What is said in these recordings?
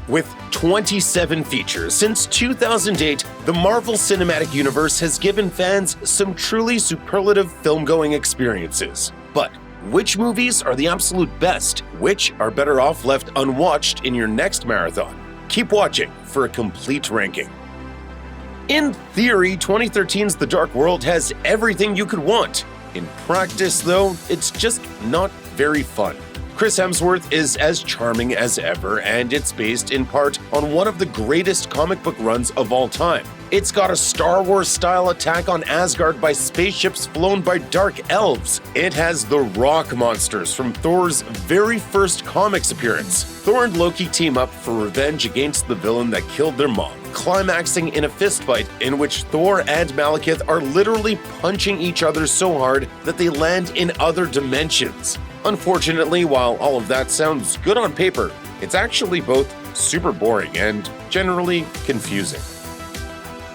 With 27 features since 2008, the Marvel Cinematic Universe has given fans some truly superlative film-going experiences. But which movies are the absolute best? Which are better off left unwatched in your next marathon? Keep watching for a complete ranking. In theory, 2013's The Dark World has everything you could want. In practice, though, it's just not very fun. Chris Hemsworth is as charming as ever, and it's based in part on one of the greatest comic book runs of all time. It's got a Star Wars-style attack on Asgard by spaceships flown by dark elves. It has the rock monsters from Thor's very first comics appearance. Thor and Loki team up for revenge against the villain that killed their mom, climaxing in a fistfight in which Thor and Malekith are literally punching each other so hard that they land in other dimensions. Unfortunately, while all of that sounds good on paper, it's actually both super boring and generally confusing.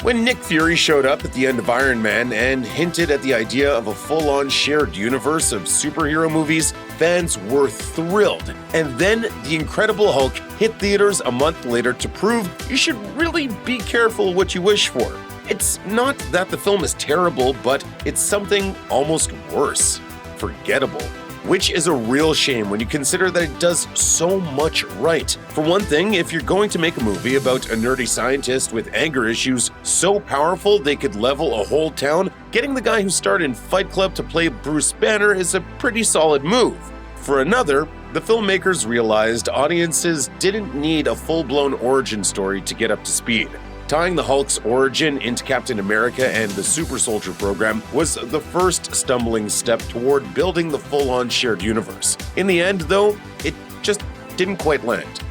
When Nick Fury showed up at the end of Iron Man and hinted at the idea of a full-on shared universe of superhero movies, fans were thrilled. And then The Incredible Hulk hit theaters a month later to prove you should really be careful what you wish for. It's not that the film is terrible, but it's something almost worse: forgettable. Which is a real shame when you consider that it does so much right. For one thing, if you're going to make a movie about a nerdy scientist with anger issues so powerful they could level a whole town, getting the guy who starred in Fight Club to play Bruce Banner is a pretty solid move. For another, the filmmakers realized audiences didn't need a full-blown origin story to get up to speed. Tying the Hulk's origin into Captain America and the Super Soldier program was the first stumbling step toward building the full-on shared universe. In the end, though, it just didn't quite land.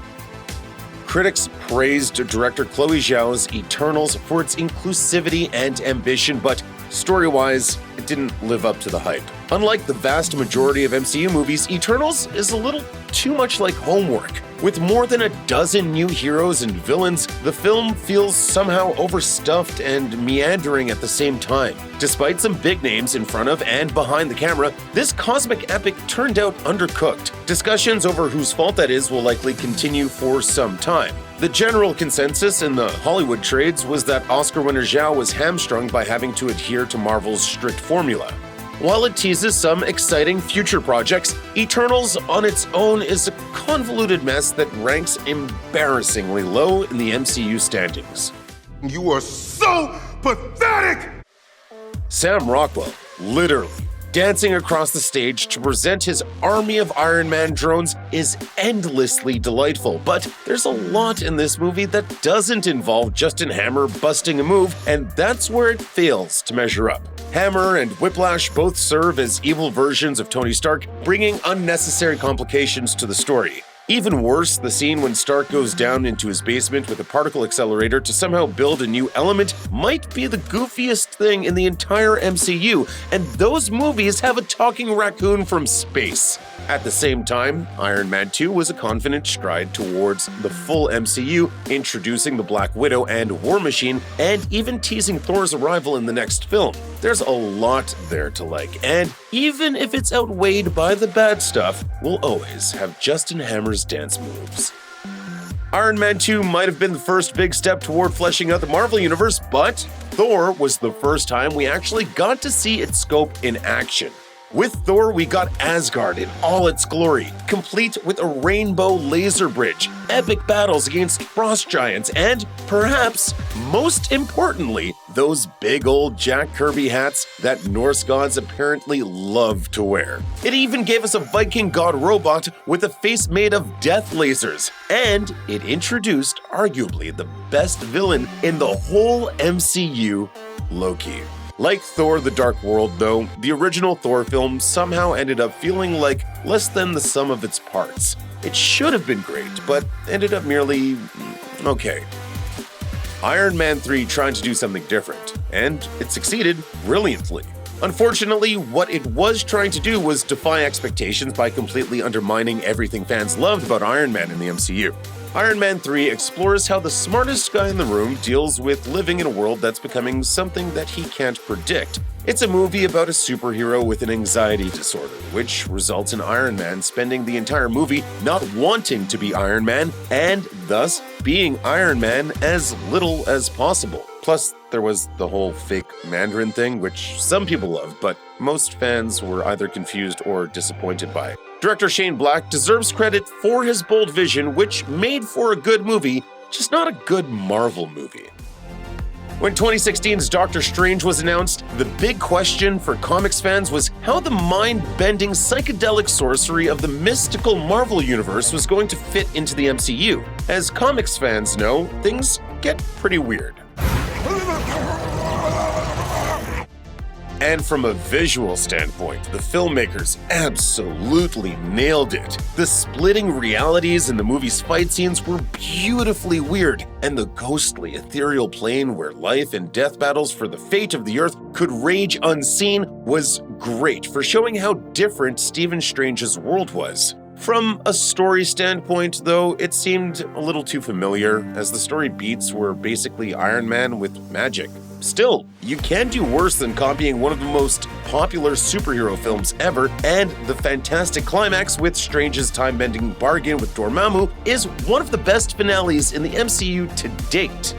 Critics praised director Chloe Zhao's Eternals for its inclusivity and ambition, but story-wise, it didn't live up to the hype. Unlike the vast majority of MCU movies, Eternals is a little too much like homework. With more than a dozen new heroes and villains, the film feels somehow overstuffed and meandering at the same time. Despite some big names in front of and behind the camera, this cosmic epic turned out undercooked. Discussions over whose fault that is will likely continue for some time. The general consensus in the Hollywood trades was that Oscar winner Zhao was hamstrung by having to adhere to Marvel's strict formula. While it teases some exciting future projects, Eternals on its own is a convoluted mess that ranks embarrassingly low in the MCU standings. You are so pathetic! Sam Rockwell, literally, dancing across the stage to present his army of Iron Man drones is endlessly delightful, but there's a lot in this movie that doesn't involve Justin Hammer busting a move, and that's where it fails to measure up. Hammer and Whiplash both serve as evil versions of Tony Stark, bringing unnecessary complications to the story. Even worse, the scene when Stark goes down into his basement with a particle accelerator to somehow build a new element might be the goofiest thing in the entire MCU, and those movies have a talking raccoon from space. At the same time, Iron Man 2 was a confident stride towards the full MCU, introducing the Black Widow and War Machine, and even teasing Thor's arrival in the next film. There's a lot there to like, and even if it's outweighed by the bad stuff, we'll always have Justin Hammer's dance moves. Iron Man 2 might have been the first big step toward fleshing out the Marvel Universe, but Thor was the first time we actually got to see its scope in action. With Thor, we got Asgard in all its glory, complete with a rainbow laser bridge, epic battles against frost giants, and, perhaps most importantly, those big old Jack Kirby hats that Norse gods apparently love to wear. It even gave us a Viking god robot with a face made of death lasers, and it introduced arguably the best villain in the whole MCU, Loki. Like Thor: The Dark World, though, the original Thor film somehow ended up feeling like less than the sum of its parts. It should have been great, but ended up merely okay. Iron Man 3 tried to do something different, and it succeeded brilliantly. Unfortunately, what it was trying to do was defy expectations by completely undermining everything fans loved about Iron Man in the MCU. Iron Man 3 explores how the smartest guy in the room deals with living in a world that's becoming something that he can't predict. It's a movie about a superhero with an anxiety disorder, which results in Iron Man spending the entire movie not wanting to be Iron Man, and thus being Iron Man as little as possible. Plus, there was the whole fake Mandarin thing, which some people loved, but most fans were either confused or disappointed by. Director Shane Black deserves credit for his bold vision, which made for a good movie, just not a good Marvel movie. When 2016's Doctor Strange was announced, the big question for comics fans was how the mind-bending psychedelic sorcery of the mystical Marvel universe was going to fit into the MCU. As comics fans know, things get pretty weird. And from a visual standpoint, the filmmakers absolutely nailed it. The splitting realities in the movie's fight scenes were beautifully weird, and the ghostly, ethereal plane where life and death battles for the fate of the Earth could rage unseen was great for showing how different Stephen Strange's world was. From a story standpoint, though, it seemed a little too familiar, as the story beats were basically Iron Man with magic. Still, you can do worse than copying one of the most popular superhero films ever, and the fantastic climax with Strange's time-bending bargain with Dormammu is one of the best finales in the MCU to date.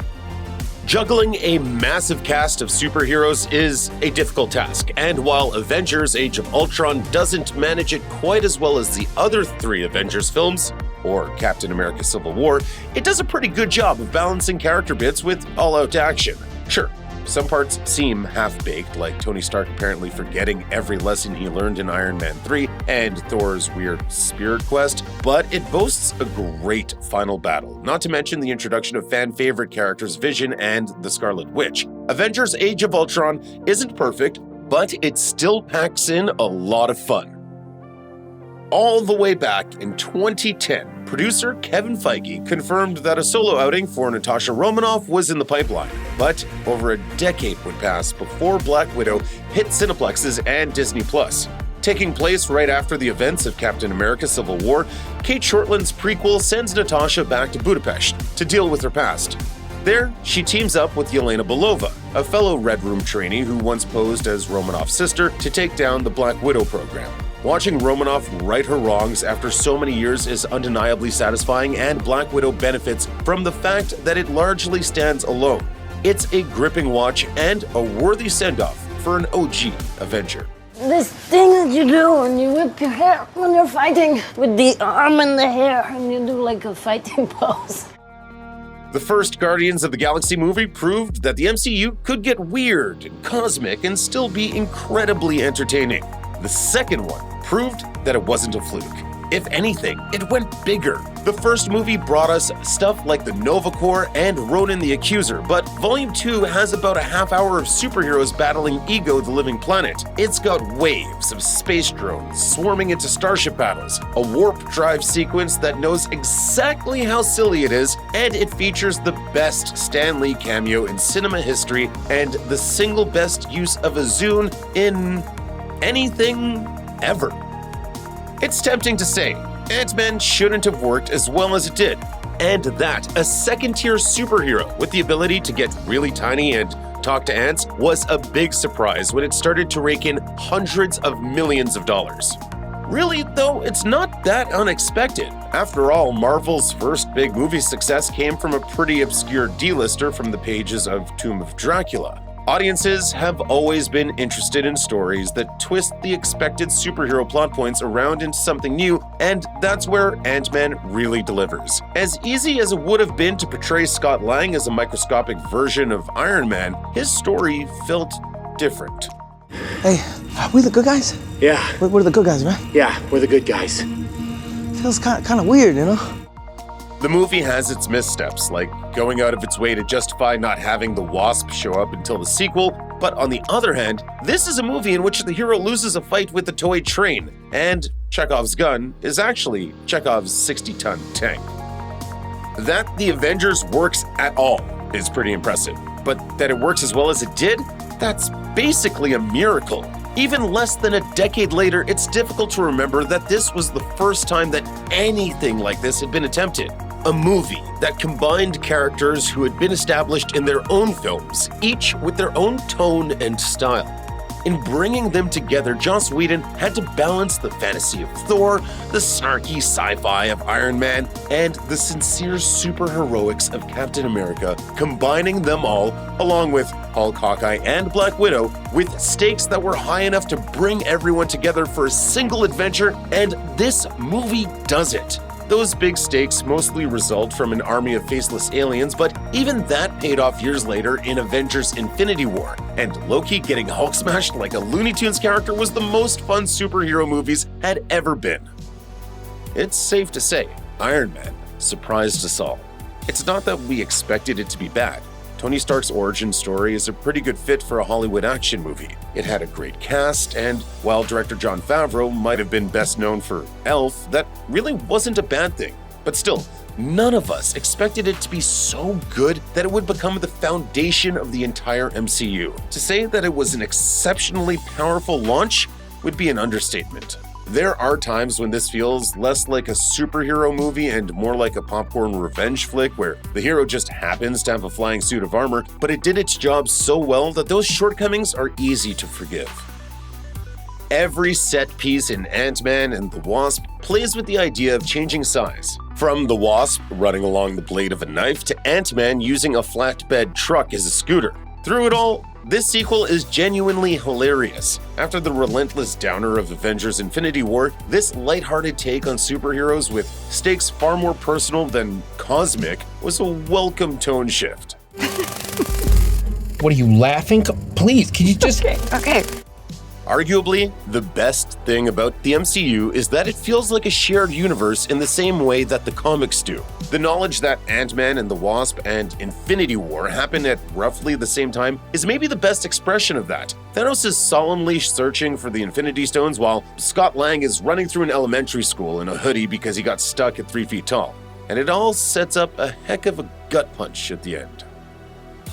Juggling a massive cast of superheroes is a difficult task, and while Avengers Age of Ultron doesn't manage it quite as well as the other three Avengers films, or Captain America Civil War, it does a pretty good job of balancing character bits with all-out action. Sure, some parts seem half-baked, like Tony Stark apparently forgetting every lesson he learned in Iron Man 3 and Thor's weird spirit quest, but it boasts a great final battle, not to mention the introduction of fan-favorite characters Vision and the Scarlet Witch. Avengers Age of Ultron isn't perfect, but it still packs in a lot of fun. All the way back in 2010, producer Kevin Feige confirmed that a solo outing for Natasha Romanoff was in the pipeline. But over a decade would pass before Black Widow hit Cineplexes and Disney+. Taking place right after the events of Captain America Civil War, Kate Shortland's prequel sends Natasha back to Budapest to deal with her past. There, she teams up with Yelena Belova, a fellow Red Room trainee who once posed as Romanoff's sister to take down the Black Widow program. Watching Romanoff right her wrongs after so many years is undeniably satisfying, and Black Widow benefits from the fact that it largely stands alone. It's a gripping watch and a worthy send-off for an OG Avenger. This thing that you do when you whip your hair when you're fighting with the arm and the hair and you do like a fighting pose. The first Guardians of the Galaxy movie proved that the MCU could get weird and cosmic and still be incredibly entertaining. The second one proved that it wasn't a fluke. If anything, it went bigger. The first movie brought us stuff like the Nova Corps and Ronan the Accuser, but Volume 2 has about a half hour of superheroes battling Ego the Living Planet. It's got waves of space drones swarming into starship battles, a warp drive sequence that knows exactly how silly it is, and it features the best Stan Lee cameo in cinema history and the single best use of a Zune in anything ever. It's tempting to say, Ant-Man shouldn't have worked as well as it did, and that a second-tier superhero with the ability to get really tiny and talk to ants was a big surprise when it started to rake in hundreds of millions of dollars. Really, though, it's not that unexpected. After all, Marvel's first big movie success came from a pretty obscure D-lister from the pages of Tomb of Dracula. Audiences have always been interested in stories that twist the expected superhero plot points around into something new, and that's where Ant-Man really delivers. As easy as it would have been to portray Scott Lang as a microscopic version of Iron Man, his story felt different. Hey, are we the good guys? Yeah. We're the good guys, right? Yeah, we're the good guys. Feels kind of weird, you know? The movie has its missteps, like going out of its way to justify not having the Wasp show up until the sequel, but on the other hand, this is a movie in which the hero loses a fight with a toy train, and Chekhov's gun is actually Chekhov's 60-ton tank. That the Avengers works at all is pretty impressive, but that it works as well as it did, that's basically a miracle. Even less than a decade later, it's difficult to remember that this was the first time that anything like this had been attempted. A movie that combined characters who had been established in their own films, each with their own tone and style. In bringing them together, Joss Whedon had to balance the fantasy of Thor, the snarky sci-fi of Iron Man, and the sincere superheroics of Captain America, combining them all, along with Hulk, Hawkeye, and Black Widow, with stakes that were high enough to bring everyone together for a single adventure, and this movie does it. Those big stakes mostly result from an army of faceless aliens, but even that paid off years later in Avengers Infinity War, and Loki getting Hulk smashed like a Looney Tunes character was the most fun superhero movies had ever been. It's safe to say, Iron Man surprised us all. It's not that we expected it to be bad. Tony Stark's origin story is a pretty good fit for a Hollywood action movie. It had a great cast, and while director Jon Favreau might have been best known for Elf, that really wasn't a bad thing. But still, none of us expected it to be so good that it would become the foundation of the entire MCU. To say that it was an exceptionally powerful launch would be an understatement. There are times when this feels less like a superhero movie and more like a popcorn revenge flick where the hero just happens to have a flying suit of armor, but it did its job so well that those shortcomings are easy to forgive. Every set piece in Ant-Man and the Wasp plays with the idea of changing size. From the Wasp running along the blade of a knife to Ant-Man using a flatbed truck as a scooter. Through it all, this sequel is genuinely hilarious. After the relentless downer of Avengers Infinity War, this lighthearted take on superheroes with stakes far more personal than cosmic was a welcome tone shift. What are you laughing? Please, can you just... Okay. Arguably, the best thing about the MCU is that it feels like a shared universe in the same way that the comics do. The knowledge that Ant-Man and the Wasp and Infinity War happen at roughly the same time is maybe the best expression of that. Thanos is solemnly searching for the Infinity Stones while Scott Lang is running through an elementary school in a hoodie because he got stuck at 3 feet tall. And it all sets up a heck of a gut punch at the end.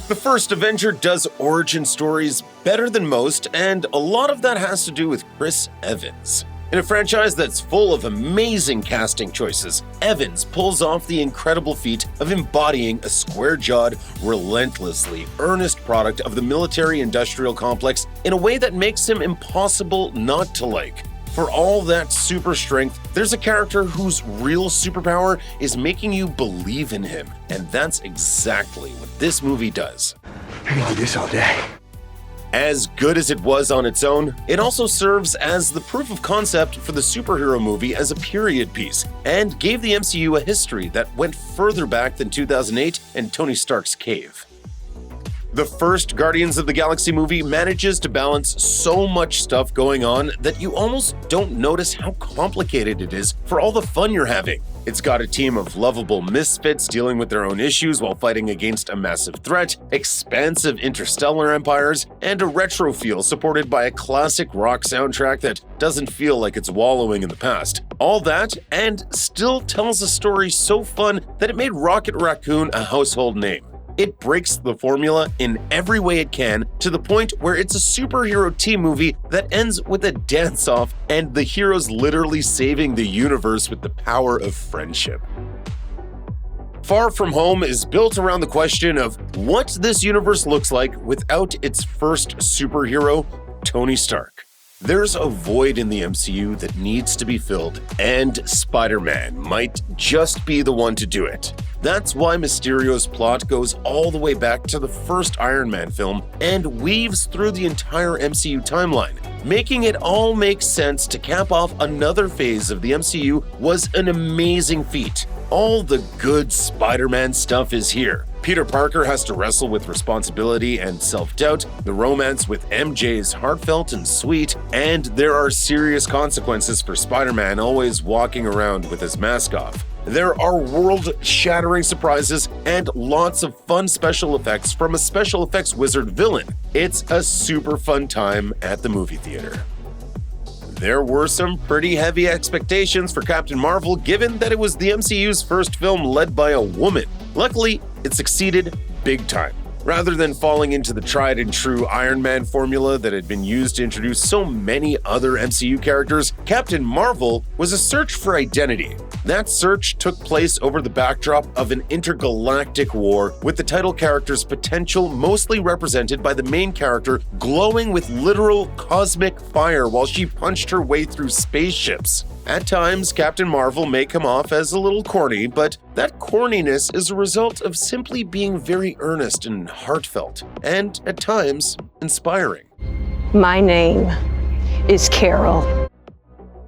The first Avenger does origin stories better than most, and a lot of that has to do with Chris Evans. In a franchise that's full of amazing casting choices, Evans pulls off the incredible feat of embodying a square-jawed, relentlessly earnest product of the military-industrial complex in a way that makes him impossible not to like. For all that super strength, there's a character whose real superpower is making you believe in him, and that's exactly what this movie does. I can do this all day. As good as it was on its own, it also serves as the proof of concept for the superhero movie as a period piece, and gave the MCU a history that went further back than 2008 and Tony Stark's cave. The first Guardians of the Galaxy movie manages to balance so much stuff going on that you almost don't notice how complicated it is for all the fun you're having. It's got a team of lovable misfits dealing with their own issues while fighting against a massive threat, expansive interstellar empires, and a retro feel supported by a classic rock soundtrack that doesn't feel like it's wallowing in the past. All that, and still tells a story so fun that it made Rocket Raccoon a household name. It breaks the formula in every way it can to the point where it's a superhero team movie that ends with a dance-off and the heroes literally saving the universe with the power of friendship. Far From Home is built around the question of what this universe looks like without its first superhero, Tony Stark. There's a void in the MCU that needs to be filled, and Spider-Man might just be the one to do it. That's why Mysterio's plot goes all the way back to the first Iron Man film and weaves through the entire MCU timeline. Making it all make sense to cap off another phase of the MCU was an amazing feat. All the good Spider-Man stuff is here. Peter Parker has to wrestle with responsibility and self-doubt, the romance with MJ is heartfelt and sweet, and there are serious consequences for Spider-Man always walking around with his mask off. There are world-shattering surprises and lots of fun special effects from a special effects wizard villain. It's a super fun time at the movie theater. There were some pretty heavy expectations for Captain Marvel given that it was the MCU's first film led by a woman. Luckily, it succeeded big time. Rather than falling into the tried and true Iron Man formula that had been used to introduce so many other MCU characters, Captain Marvel was a search for identity. That search took place over the backdrop of an intergalactic war, with the title character's potential mostly represented by the main character glowing with literal cosmic fire while she punched her way through spaceships. At times, Captain Marvel may come off as a little corny, but that corniness is a result of simply being very earnest and heartfelt, and at times, inspiring. My name is Carol.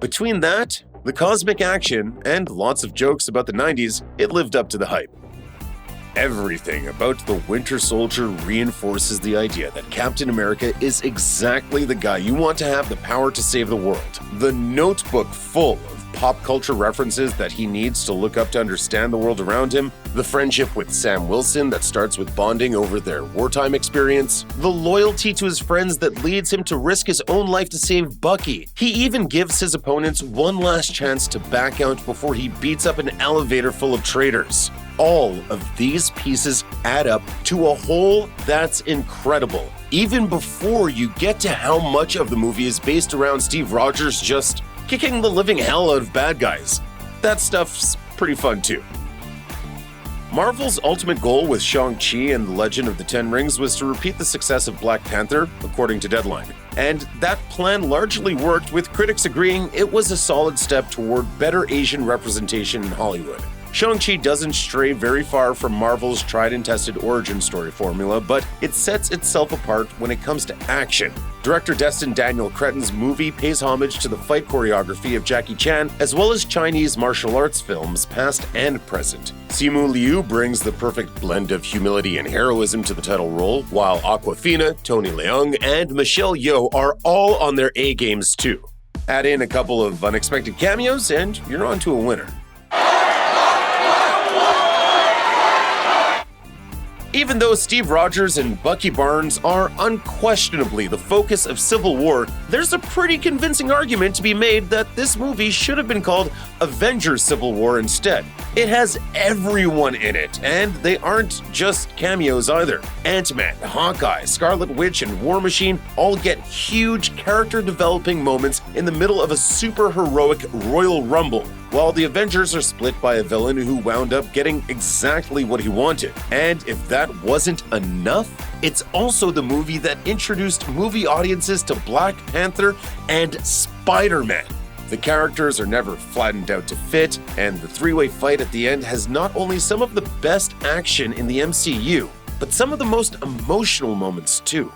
Between that, the cosmic action, and lots of jokes about the 90s, it lived up to the hype. Everything about the Winter Soldier reinforces the idea that Captain America is exactly the guy you want to have the power to save the world. The notebook full of pop culture references that he needs to look up to understand the world around him, the friendship with Sam Wilson that starts with bonding over their wartime experience, the loyalty to his friends that leads him to risk his own life to save Bucky. He even gives his opponents one last chance to back out before he beats up an elevator full of traitors. All of these pieces add up to a whole that's incredible, even before you get to how much of the movie is based around Steve Rogers just kicking the living hell out of bad guys. That stuff's pretty fun too. Marvel's ultimate goal with Shang-Chi and the Legend of the Ten Rings was to repeat the success of Black Panther, according to Deadline. And that plan largely worked, with critics agreeing it was a solid step toward better Asian representation in Hollywood. Shang-Chi doesn't stray very far from Marvel's tried and tested origin story formula, but it sets itself apart when it comes to action. Director Destin Daniel Cretton's movie pays homage to the fight choreography of Jackie Chan, as well as Chinese martial arts films, past and present. Simu Liu brings the perfect blend of humility and heroism to the title role, while Awkwafina, Tony Leung, and Michelle Yeoh are all on their A-games too. Add in a couple of unexpected cameos, and you're on to a winner. Even though Steve Rogers and Bucky Barnes are unquestionably the focus of Civil War, there's a pretty convincing argument to be made that this movie should have been called Avengers Civil War instead. It has everyone in it, and they aren't just cameos either. Ant-Man, Hawkeye, Scarlet Witch, and War Machine all get huge character-developing moments in the middle of a super-heroic Royal Rumble, while the Avengers are split by a villain who wound up getting exactly what he wanted. And if that wasn't enough, it's also the movie that introduced movie audiences to Black Panther and Spider-Man. The characters are never flattened out to fit, and the three-way fight at the end has not only some of the best action in the MCU, but some of the most emotional moments too.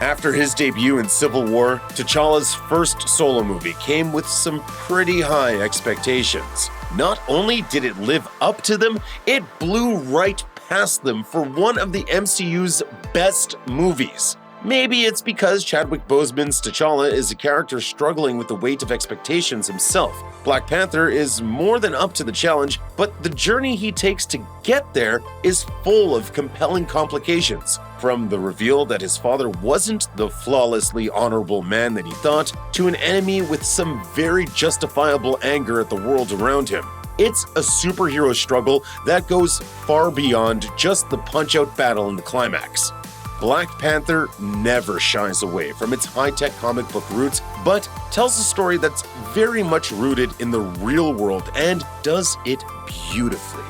After his debut in Civil War, T'Challa's first solo movie came with some pretty high expectations. Not only did it live up to them, it blew right past them for one of the MCU's best movies. Maybe it's because Chadwick Boseman's T'Challa is a character struggling with the weight of expectations himself. Black Panther is more than up to the challenge, but the journey he takes to get there is full of compelling complications. From the reveal that his father wasn't the flawlessly honorable man that he thought, to an enemy with some very justifiable anger at the world around him. It's a superhero struggle that goes far beyond just the punch-out battle in the climax. Black Panther never shies away from its high-tech comic book roots, but tells a story that's very much rooted in the real world and does it beautifully.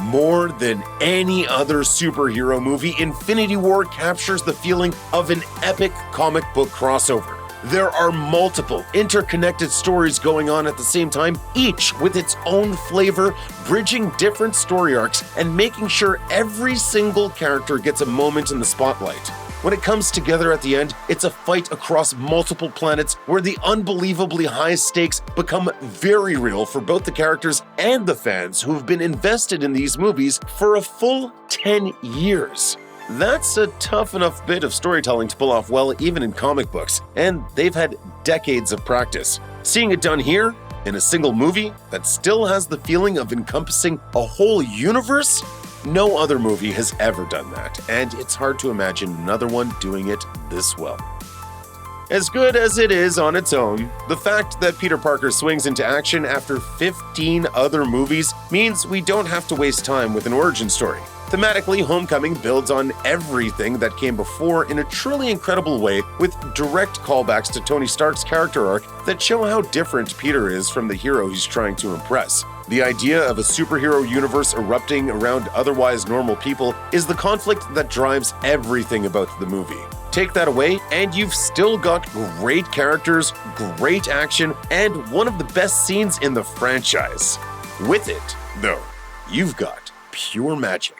More than any other superhero movie, Infinity War captures the feeling of an epic comic book crossover. There are multiple interconnected stories going on at the same time, each with its own flavor, bridging different story arcs and making sure every single character gets a moment in the spotlight. When it comes together at the end, it's a fight across multiple planets where the unbelievably high stakes become very real for both the characters and the fans who've been invested in these movies for a full 10 years. That's a tough enough bit of storytelling to pull off well even in comic books, and they've had decades of practice. Seeing it done here, in a single movie that still has the feeling of encompassing a whole universe, no other movie has ever done that, and it's hard to imagine another one doing it this well. As good as it is on its own, the fact that Peter Parker swings into action after 15 other movies means we don't have to waste time with an origin story. Thematically, Homecoming builds on everything that came before in a truly incredible way, with direct callbacks to Tony Stark's character arc that show how different Peter is from the hero he's trying to impress. The idea of a superhero universe erupting around otherwise normal people is the conflict that drives everything about the movie. Take that away, and you've still got great characters, great action, and one of the best scenes in the franchise. With it, though, you've got pure magic.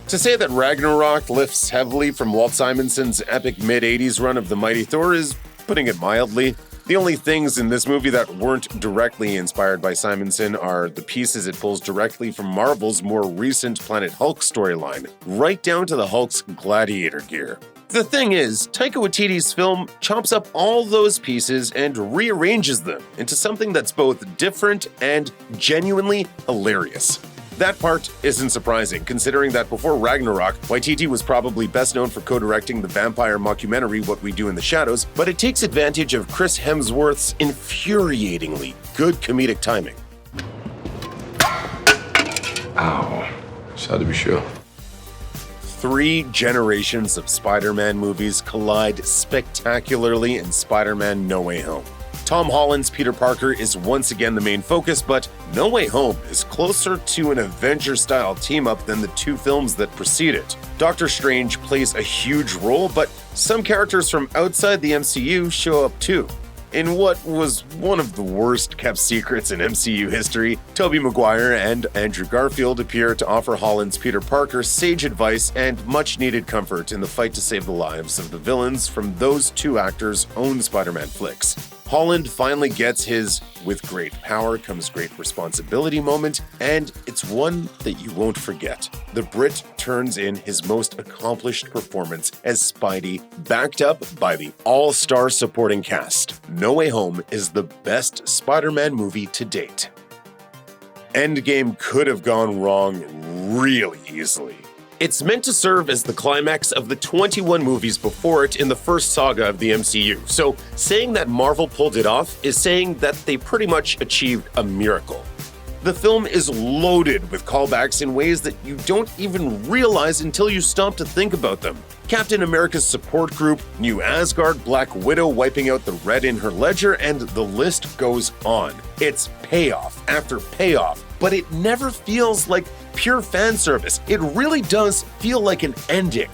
To say that Ragnarok lifts heavily from Walt Simonson's epic mid-80s run of The Mighty Thor is putting it mildly. The only things in this movie that weren't directly inspired by Simonson are the pieces it pulls directly from Marvel's more recent Planet Hulk storyline, right down to the Hulk's gladiator gear. The thing is, Taika Waititi's film chops up all those pieces and rearranges them into something that's both different and genuinely hilarious. That part isn't surprising, considering that before Ragnarok, Waititi was probably best known for co-directing the vampire mockumentary What We Do in the Shadows, but it takes advantage of Chris Hemsworth's infuriatingly good comedic timing. Ow. Sad to be sure. 3 generations of Spider-Man movies collide spectacularly in Spider-Man No Way Home. Tom Holland's Peter Parker is once again the main focus, but No Way Home is closer to an Avenger-style team-up than the 2 films that precede it. Doctor Strange plays a huge role, but some characters from outside the MCU show up too. In what was one of the worst-kept secrets in MCU history, Tobey Maguire and Andrew Garfield appear to offer Holland's Peter Parker sage advice and much-needed comfort in the fight to save the lives of the villains from those 2 actors' own Spider-Man flicks. Holland finally gets his "with great power comes great responsibility" moment, and it's one that you won't forget. The Brit turns in his most accomplished performance as Spidey, backed up by the all-star supporting cast. No Way Home is the best Spider-Man movie to date. Endgame could have gone wrong really easily. It's meant to serve as the climax of the 21 movies before it in the first saga of the MCU, so saying that Marvel pulled it off is saying that they pretty much achieved a miracle. The film is loaded with callbacks in ways that you don't even realize until you stop to think about them. Captain America's support group, New Asgard, Black Widow wiping out the red in her ledger, and the list goes on. It's payoff after payoff, but it never feels like pure fan service. It really does feel like an ending.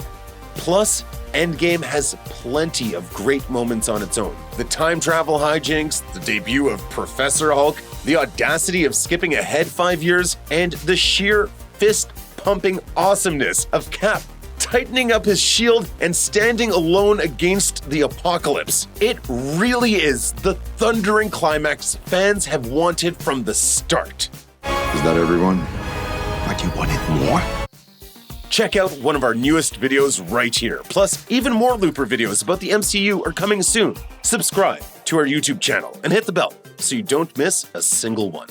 Plus, Endgame has plenty of great moments on its own. The time travel hijinks, the debut of Professor Hulk, the audacity of skipping ahead 5 years, and the sheer fist-pumping awesomeness of Cap tightening up his shield and standing alone against the apocalypse. It really is the thundering climax fans have wanted from the start. Is that everyone? Like you wanted more? Check out one of our newest videos right here. Plus, even more Looper videos about the MCU are coming soon. Subscribe to our YouTube channel and hit the bell so you don't miss a single one.